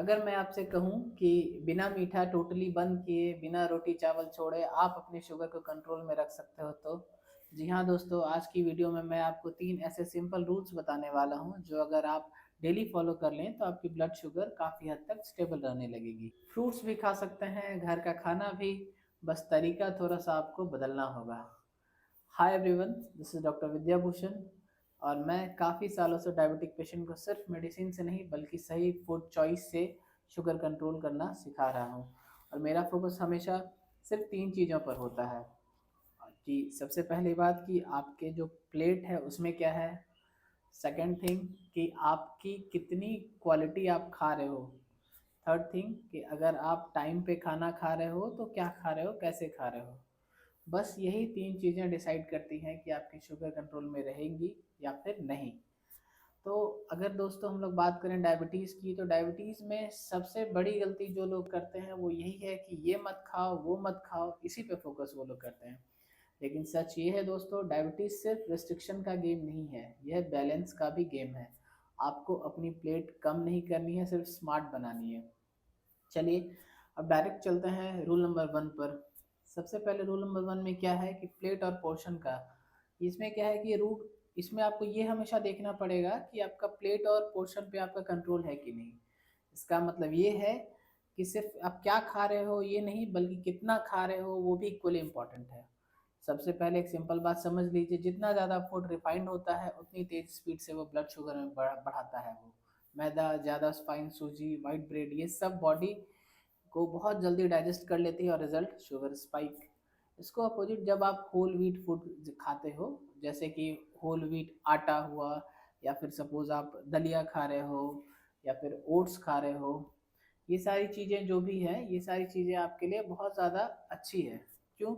अगर मैं आपसे कहूँ कि बिना मीठा टोटली बंद किए, बिना रोटी चावल छोड़े आप अपने शुगर को कंट्रोल में रख सकते हो तो जी हाँ दोस्तों, आज की वीडियो में मैं आपको 3 ऐसे सिंपल रूल्स बताने वाला हूँ, जो अगर आप डेली फॉलो कर लें तो आपकी ब्लड शुगर काफ़ी हद तक स्टेबल रहने लगेगी। फ्रूट्स भी खा सकते हैं, घर का खाना भी, बस तरीका थोड़ा-सा आपको बदलना होगा। Hi everyone, this is doctor Vidyabhushan और मैं काफ़ी सालों से डायबिटिक पेशेंट को सिर्फ मेडिसिन से नहीं बल्कि सही फूड चॉइस से शुगर कंट्रोल करना सिखा रहा हूँ। और मेरा फोकस हमेशा सिर्फ 3 चीज़ों पर होता है कि सबसे पहली बात कि आपके जो प्लेट है उसमें क्या है। सेकंड थिंग कि आपकी कितनी क्वालिटी आप खा रहे हो। थर्ड थिंग कि अगर आप टाइम पे खाना खा रहे हो तो क्या खा रहे हो, कैसे खा रहे हो। बस यही 3 चीज़ें डिसाइड करती हैं कि आपकी शुगर कंट्रोल में रहेंगी या फिर नहीं। तो अगर दोस्तों हम लोग बात करें डायबिटीज़ की, तो डायबिटीज़ में सबसे बड़ी गलती जो लोग करते हैं वो यही है कि ये मत खाओ, वो मत खाओ, इसी पे फ़ोकस वो लोग करते हैं। लेकिन सच ये है दोस्तों, डायबिटीज़ सिर्फ रिस्ट्रिक्शन का गेम नहीं है, यह बैलेंस का भी गेम है। आपको अपनी प्लेट कम नहीं करनी है, सिर्फ स्मार्ट बनानी है। चलिए अब डायरेक्ट चलते हैं रूल नंबर 1 पर। सबसे पहले रूल नंबर 1 में क्या है कि प्लेट और पोर्शन का। इसमें क्या है कि रूट इसमें आपको ये हमेशा देखना पड़ेगा कि आपका प्लेट और पोर्शन पे आपका कंट्रोल है कि नहीं। इसका मतलब ये है कि सिर्फ आप क्या खा रहे हो ये नहीं, बल्कि कितना खा रहे हो वो भी इक्वली इम्पॉर्टेंट है। सबसे पहले एक सिंपल बात समझ लीजिए, जितना ज़्यादा फूड रिफाइंड होता है उतनी तेज स्पीड से वो ब्लड शुगर में बढ़ाता है। वो मैदा, ज़्यादा स्पाइन, सूजी, वाइट ब्रेड, ये सब बॉडी को बहुत जल्दी डाइजेस्ट कर लेती है और रिजल्ट शुगर स्पाइक। इसको अपोजिट जब आप होल व्हीट फूड खाते हो, जैसे कि होल व्हीट आटा हुआ, या फिर सपोज आप दलिया खा रहे हो, या फिर ओट्स खा रहे हो, ये सारी चीज़ें जो भी हैं, ये सारी चीज़ें आपके लिए बहुत ज़्यादा अच्छी है। क्यों?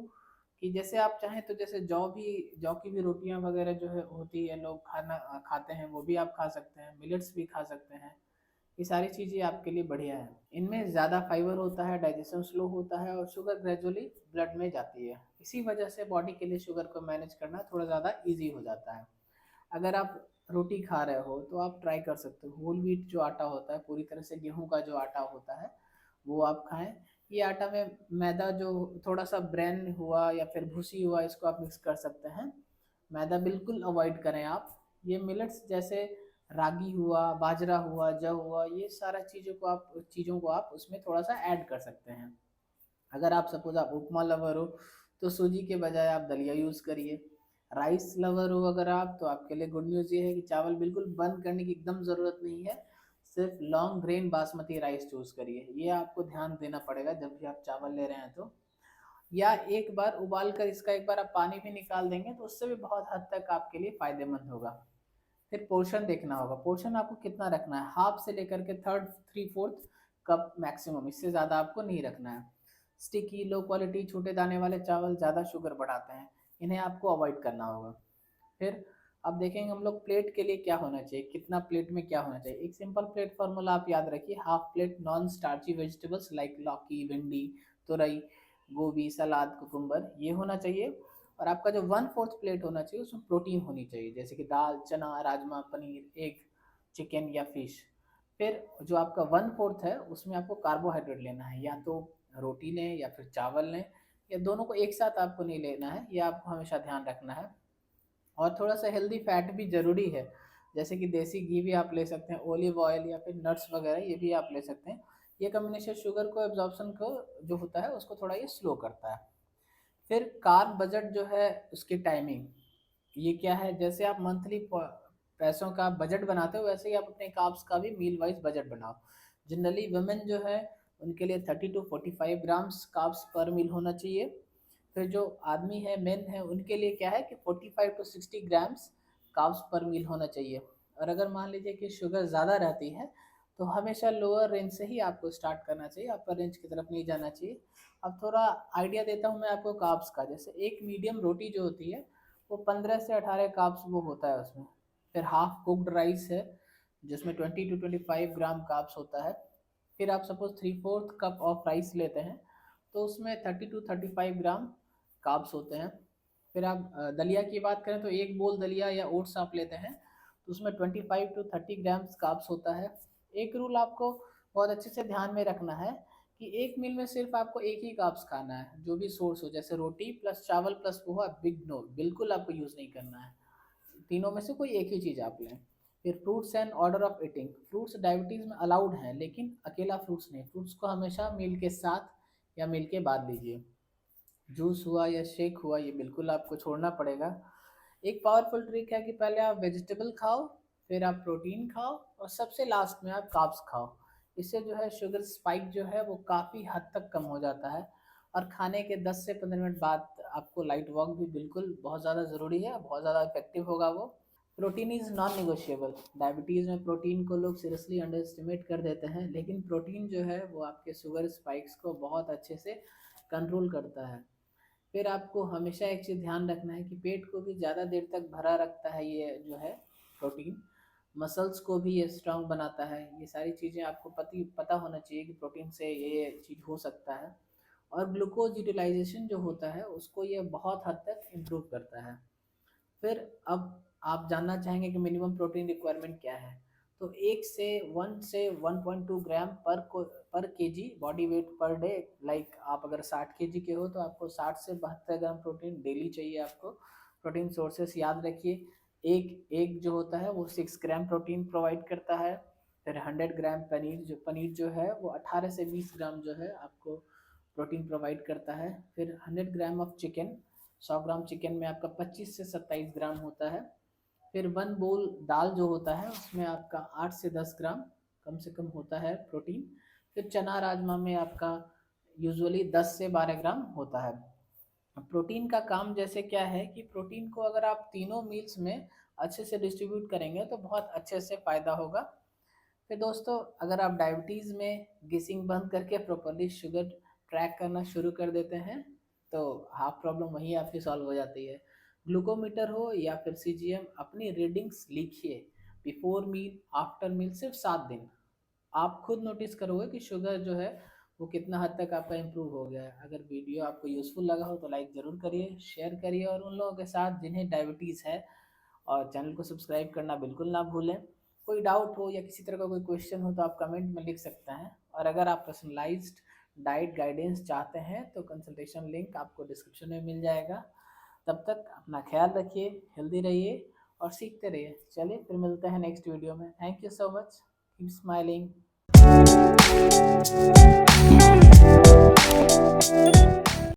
कि जैसे आप चाहें तो जैसे जौ की भी रोटियां वगैरह जो है होती है, लोग खाना खाते हैं, वो भी आप खा सकते हैं। मिलेट्स भी खा सकते हैं। ये सारी चीज़ें आपके लिए बढ़िया है। इनमें ज़्यादा फाइबर होता है, डाइजेशन स्लो होता है और शुगर ग्रेजुअली ब्लड में जाती है। इसी वजह से बॉडी के लिए शुगर को मैनेज करना थोड़ा ज़्यादा ईजी हो जाता है। अगर आप रोटी खा रहे हो तो आप ट्राई कर सकते हो होल व्हीट जो आटा होता है, पूरी तरह से गेहूं का जो आटा होता है, वो आप खाएं। ये आटा में मैदा जो थोड़ा सा ब्रेन हुआ या फिर भूसी हुआ, इसको आप मिक्स कर सकते हैं। मैदा बिल्कुल अवॉइड करें आप। ये मिलेट्स जैसे रागी हुआ, बाजरा हुआ, जव हुआ, ये सारा चीज़ों को आप उसमें थोड़ा सा ऐड कर सकते हैं। अगर आप सपोज आप उपमा लवर हो तो सूजी के बजाय आप दलिया यूज़ करिए। राइस लवर हो अगर आप, तो आपके लिए गुड न्यूज़ ये है कि चावल बिल्कुल बंद करने की एकदम ज़रूरत नहीं है। सिर्फ long grain basmati rice choose करिए, ये आपको ध्यान देना पड़ेगा जब भी आप चावल ले रहे हैं तो। या एक बार उबाल कर इसका एक बार आप पानी भी निकाल देंगे तो उससे भी बहुत हद तक आपके लिए फ़ायदेमंद होगा। फिर पोर्शन देखना होगा, पोर्शन आपको कितना रखना है, हाफ से लेकर के third three fourth cup maximum, इससे ज़्यादा आपको नहीं रखना है। स्टिकी, लो क्वालिटी, छोटे दाने वाले चावल ज़्यादा शुगर बढ़ाते हैं, इन्हें आपको अवॉइड करना होगा। फिर अब देखेंगे हम लोग प्लेट के लिए क्या होना चाहिए, कितना प्लेट में क्या होना चाहिए। एक सिंपल प्लेट फार्मूला आप याद रखिए, half plate non starchy vegetables like लौकी, भिंडी, तुरई, गोभी, सलाद, कुकुम्बर, ये होना चाहिए। और आपका जो 1/4 प्लेट होना चाहिए उसमें प्रोटीन होनी चाहिए, जैसे कि दाल, चना, राजमा, पनीर, एग, चिकन या फिश। फिर जो आपका 1/4 है उसमें आपको कार्बोहाइड्रेट लेना है, या तो रोटी लें या फिर चावल लें, या दोनों को एक साथ आपको नहीं लेना है, ये आपको हमेशा ध्यान रखना है। और थोड़ा सा हेल्दी फैट भी ज़रूरी है, जैसे कि देसी घी भी आप ले सकते हैं, ऑलिव ऑयल या फिर नट्स वगैरह ये भी आप ले सकते हैं। ये कम्बिनेशन शुगर को एब्जॉर्प्शन को जो होता है उसको थोड़ा ये स्लो करता है। फिर कार्ब बजट जो है उसकी टाइमिंग, ये क्या है, जैसे आप मंथली पैसों का बजट बनाते हो वैसे ही आप अपने कार्ब्स का भी मील वाइज बजट बनाओ। जनरली वुमेन जो है उनके लिए 30 to 45 ग्राम्स कार्ब्स पर मील होना चाहिए। फिर जो आदमी है, मेन है, उनके लिए क्या है कि 45 to 60 ग्राम्स कार्ब्स पर मील होना चाहिए। और अगर मान लीजिए कि शुगर ज़्यादा रहती है तो हमेशा लोअर रेंज से ही आपको स्टार्ट करना चाहिए, अपर रेंज की तरफ नहीं जाना चाहिए। अब थोड़ा आइडिया देता हूँ मैं आपको कार्ब्स का। जैसे एक मीडियम रोटी जो होती है वो 15 से 18 कार्ब्स वो होता है उसमें। फिर हाफ कुक्ड राइस है जिसमें 20 to 25 ग्राम कार्ब्स होता है। फिर आप सपोज 3/4 कप ऑफ राइस लेते हैं तो उसमें 30 to 35 ग्राम कार्ब्स होते हैं। फिर आप दलिया की बात करें तो एक बोल दलिया या ओट्स आप लेते हैं तो उसमें 25 to 30 ग्राम्स कार्ब्स होता है। एक रूल आपको बहुत अच्छे से ध्यान में रखना है कि एक मील में सिर्फ आपको एक ही कार्ब्स खाना है, जो भी सोर्स हो, जैसे रोटी प्लस चावल प्लस पोहा, बिग नो, बिल्कुल आपको यूज़ नहीं करना है। तीनों में से कोई एक ही चीज़ आप लें। फिर fruits and order of eating, fruits diabetes में अलाउड हैं, लेकिन अकेला फ्रूट्स नहीं, फ्रूट्स को हमेशा मील के साथ या मील के बाद लीजिए। जूस हुआ या शेक हुआ, ये बिल्कुल आपको छोड़ना पड़ेगा। एक पावरफुल ट्रिक है कि पहले आप वेजिटेबल खाओ, फिर आप प्रोटीन खाओ, और सबसे लास्ट में आप कार्ब्स खाओ। इससे जो है शुगर स्पाइक जो है वो काफ़ी हद तक कम हो जाता है। और खाने के 10 से 15 मिनट बाद आपको लाइट वॉक भी बिल्कुल बहुत ज़्यादा ज़रूरी है, बहुत ज़्यादा इफेक्टिव होगा वो। Protein is non negotiable. Diabetes में प्रोटीन को लोग सीरियसली अंडर एस्टिमेट कर देते हैं, लेकिन प्रोटीन जो है वो आपके शुगर स्पाइक्स को बहुत अच्छे से कंट्रोल करता है। फिर आपको हमेशा एक चीज़ ध्यान रखना है कि पेट को भी ज़्यादा देर तक भरा रखता है ये जो है प्रोटीन। मसल्स को भी ये स्ट्रांग बनाता है। ये सारी चीज़ें आपको पता होना चाहिए कि प्रोटीन से ये चीज़ हो सकता है। और ग्लूकोज यूटिलाइजेशन जो होता है उसको ये बहुत हद तक इम्प्रूव करता है। फिर अब आप जानना चाहेंगे कि मिनिमम प्रोटीन रिक्वायरमेंट क्या है। तो 1 से 1.2 ग्राम पर KG body weight per day. Like आप अगर 60 केजी के हो तो आपको 60 से 72 ग्राम प्रोटीन डेली चाहिए आपको। प्रोटीन सोर्सेस याद रखिए, एक एग जो होता है वो 6 ग्राम प्रोटीन प्रोवाइड करता है। फिर 100 ग्राम पनीर जो है वो 18 से 20 ग्राम जो है आपको प्रोटीन प्रोवाइड करता है। फिर 100 gram of chicken, 100 gram chicken में आपका 25 से 27 ग्राम होता है। फिर 1 बोल दाल जो होता है उसमें आपका 8 से 10 ग्राम कम से कम होता है प्रोटीन। फिर चना राजमा में आपका यूजुअली 10 से 12 ग्राम होता है। प्रोटीन का काम जैसे क्या है कि प्रोटीन को अगर आप तीनों मील्स में अच्छे से डिस्ट्रीब्यूट करेंगे तो बहुत अच्छे से फ़ायदा होगा। फिर दोस्तों, अगर आप डायबिटीज़ में गिसिंग बंद करके प्रॉपर्ली शुगर ट्रैक करना शुरू कर देते हैं तो हाफ प्रॉब्लम वहीं आपकी सॉल्व हो जाती है। ग्लूकोमीटर हो या फिर सीजीएम, अपनी रीडिंग्स लिखिए। बिफोर मील, आफ्टर मील, सिर्फ 7 दिन। आप खुद नोटिस करोगे कि शुगर जो है वो कितना हद तक आपका इम्प्रूव हो गया है। अगर वीडियो आपको यूज़फुल लगा हो तो लाइक ज़रूर करिए, शेयर करिए, और उन लोगों के साथ जिन्हें डायबिटीज़ है, और चैनल को सब्सक्राइब करना बिल्कुल ना भूलें। कोई डाउट हो या किसी तरह का कोई क्वेश्चन हो तो आप कमेंट में लिख सकते हैं। और अगर आप पर्सनलाइज्ड डाइट गाइडेंस चाहते हैं तो कंसल्टेशन लिंक आपको डिस्क्रिप्शन में मिल जाएगा। तब तक अपना ख्याल रखिए, हेल्दी रहिए और सीखते रहिए। चलिए फिर मिलते हैं नेक्स्ट वीडियो में। Thank you so much, keep smiling.